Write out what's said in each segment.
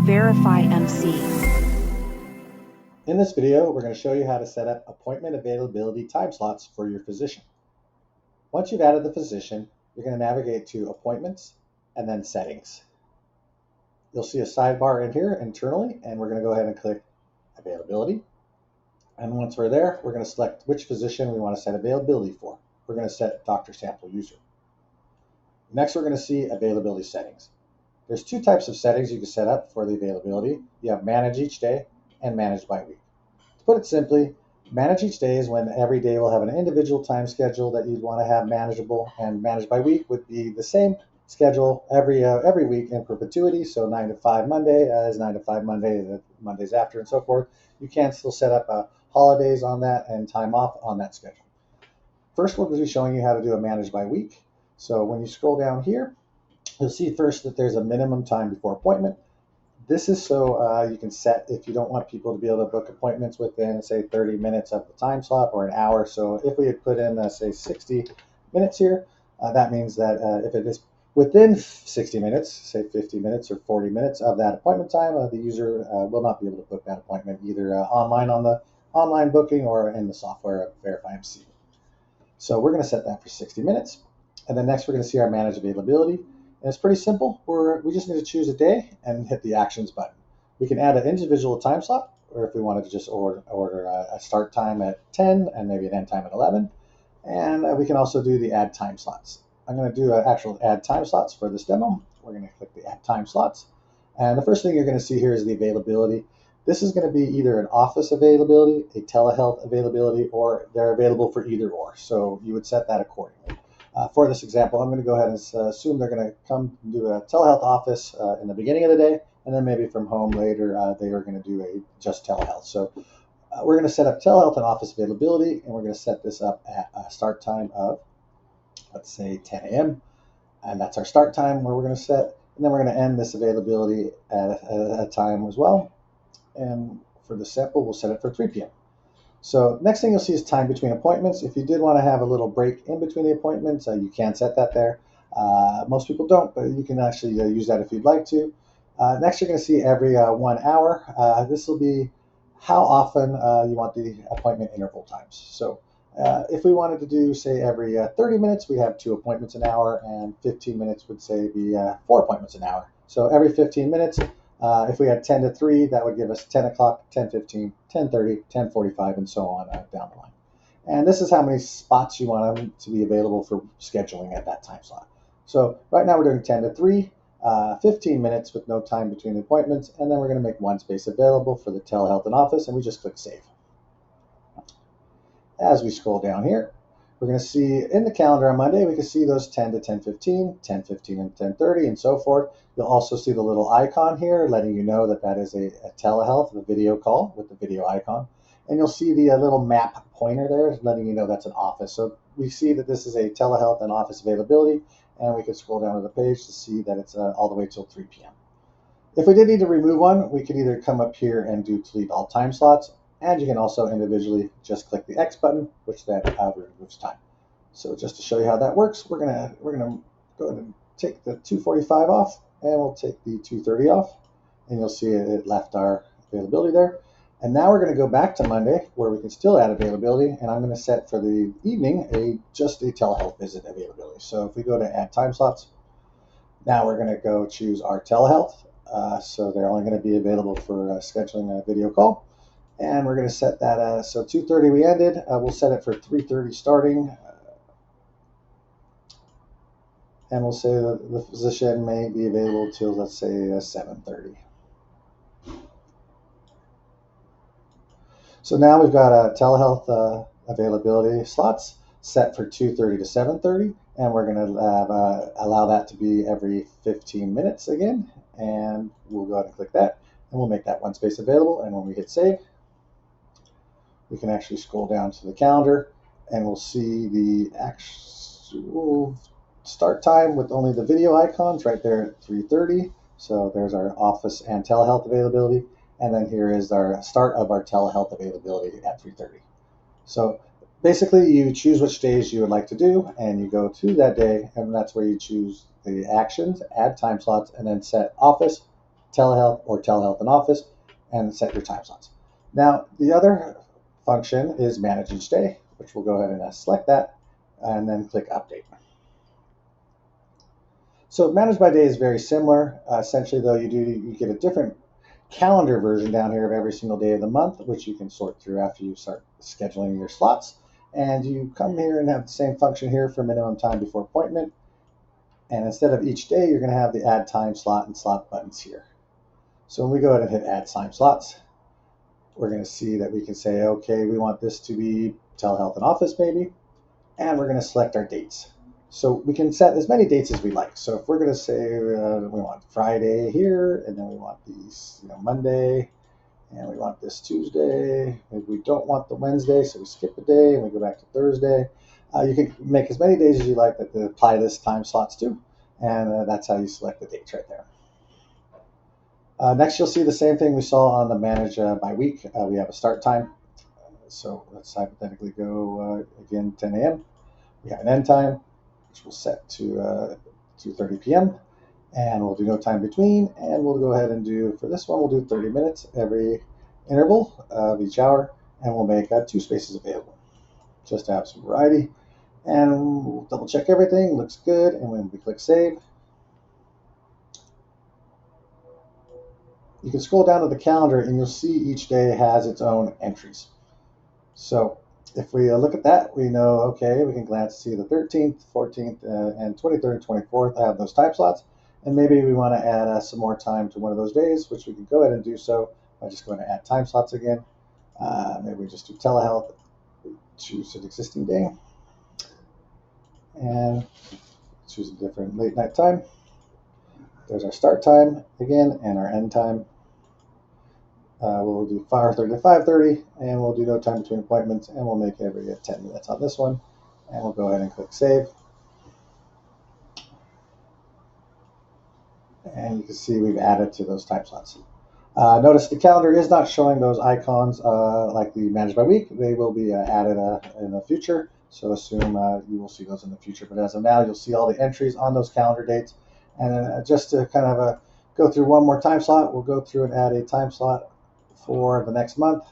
Verify MC. In this video, we're going to show you how to set up appointment availability time slots for your physician. Once you've added the physician, you're going to navigate to Appointments and then Settings. You'll see a sidebar in here internally, and we're going to go ahead and click Availability. And once we're there, we're going to select which physician we want to set availability for. We're going to set Dr. Sample User. Next, we're going to see Availability Settings. There's two types of settings you can set up for the availability. You have Manage Each Day and Manage by Week. To put it simply, Manage Each Day is when every day will have an individual time schedule that you'd want to have manageable, and Manage by Week would be the same schedule every week in perpetuity. So 9 to 5 Monday is 9 to 5 Monday, the Mondays after, and so forth. You can still set up holidays on that and time off on that schedule. First, we'll be showing you how to do a Manage by Week. So when you scroll down here, you'll see first that there's a minimum time before appointment. This is so you can set if you don't want people to be able to book appointments within, say, 30 minutes of the time slot or an hour. So if we had put in, say, 60 minutes here, that means that if it is within 60 minutes, say 50 minutes or 40 minutes of that appointment time, the user will not be able to book that appointment either online on the online booking or in the software of Verify MC. So we're going to set that for 60 minutes. And then next we're going to see our Manage Availability. And it's pretty simple. We just need to choose a day and hit the Actions button. We can add an individual time slot, or if we wanted to just order a start time at 10 and maybe an end time at 11. And we can also do the Add Time Slots. I'm going to do an actual Add Time Slots for this demo. We're going to click the Add Time Slots. And the first thing you're going to see here is the availability. This is going to be either an office availability, a telehealth availability, or they're available for either or. So you would set that accordingly. For this example, I'm going to go ahead and assume they're going to come and do a telehealth office in the beginning of the day, and then maybe from home later they are going to do just telehealth. So we're going to set up telehealth and office availability, and we're going to set this up at a start time of, let's say, 10 a.m. And that's our start time where we're going to set, and then we're going to end this availability at a time as well. And for the sample, we'll set it for 3 p.m. So next thing you'll see is time between appointments. If you did want to have a little break in between the appointments, you can set that there. Most people don't, but you can actually use that if you'd like to. Next, you're going to see every 1 hour. This will be how often you want the appointment interval times. So if we wanted to do, say, every 30 minutes, we have 2 appointments an hour, and 15 minutes would, say, be 4 appointments an hour. So every 15 minutes, if we had 10 to 3, that would give us 10 o'clock, 10:15, 10:30, 10:45, and so on down the line. And this is how many spots you want them to be available for scheduling at that time slot. So right now we're doing 10 to 3, 15 minutes with no time between the appointments, and then we're going to make 1 space available for the telehealth and office, and we just click Save. As we scroll down here, we're going to see in the calendar on Monday, we can see those 10 to 10:15, 10:15 and 10:30, and so forth. You'll also see the little icon here letting you know that that is a telehealth, a video call with the video icon. And you'll see the little map pointer there letting you know that's an office. So we see that this is a telehealth and office availability, and we can scroll down to the page to see that it's all the way till 3 p.m. If we did need to remove one, we could either come up here and do delete all time slots, and you can also individually just click the X button, which then removes time. So just to show you how that works, we're gonna go ahead and take the 2:45 off, and we'll take the 2:30 off, and you'll see it left our availability there. And now we're going to go back to Monday, where we can still add availability, and I'm going to set for the evening just a telehealth visit availability. So if we go to Add Time Slots, now we're going to go choose our telehealth. So they're only going to be available for scheduling a video call. And we're going to set that, so 2:30 we ended. We'll set it for 3:30 starting. And we'll say that the physician may be available till, let's say, 7:30. So now we've got a telehealth availability slots set for 2:30 to 7:30. And we're going to allow that to be every 15 minutes again. And we'll go ahead and click that. And we'll make that 1 space available. And when we hit save, we can actually scroll down to the calendar, and we'll see the actual start time with only the video icons right there at 3:30. So there's our office and telehealth availability. And then here is our start of our telehealth availability at 3:30. So basically you choose which days you would like to do, and you go to that day, and that's where you choose the actions, add time slots, and then set office telehealth or telehealth in office, and set your time slots. Now, the other function is manage each day, which we'll go ahead and select that and then click update. So manage by day is very similar. Essentially, though, you get a different calendar version down here of every single day of the month, which you can sort through after you start scheduling your slots. And you come here and have the same function here for minimum time before appointment. And instead of each day, you're going to have the add time slot and slot buttons here. So when we go ahead and hit add time slots, we're going to see that we can say, okay, we want this to be telehealth in office maybe, and we're going to select our dates. So we can set as many dates as we like. So if we're going to say we want Friday here, and then we want these, Monday, and we want this Tuesday. Maybe we don't want the Wednesday, so we skip a day and we go back to Thursday. You can make as many days as you like that to apply this time slots to, and that's how you select the dates right there. Next, you'll see the same thing we saw on the manage by week. We have a start time. So let's hypothetically go again 10 a.m. We have an end time, which we'll set to 2:30 p.m. And we'll do no time between. And we'll go ahead and do, for this one, we'll do 30 minutes every interval of each hour. And we'll make 2 spaces available just to have some variety. And we'll double check everything. Looks good. And when we click save, you can scroll down to the calendar and you'll see each day has its own entries. So if we look at that, we know, okay, we can glance to see the 13th, 14th, and 23rd and 24th. I have those time slots. And maybe we want to add some more time to one of those days, which we can go ahead and do so by just going to add time slots again. Maybe we just do telehealth, choose an existing day, and choose a different late night time. There's our start time again and our end time. We'll do 5:30 to 5:30, and we'll do no time between appointments, and we'll make every 10 minutes on this one. And we'll go ahead and click save. And you can see we've added to those time slots. Notice the calendar is not showing those icons like the manage by week. They will be added in the future. So assume you will see those in the future. But as of now, you'll see all the entries on those calendar dates. And just to kind of go through one more time slot, we'll go through and add a time slot for the next month.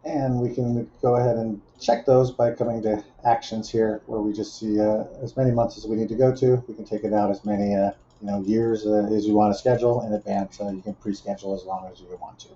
And we can go ahead and check those by coming to actions here, where we just see as many months as we need to go to. We can take it out as many years as you want to schedule in advance. You can pre-schedule as long as you want to.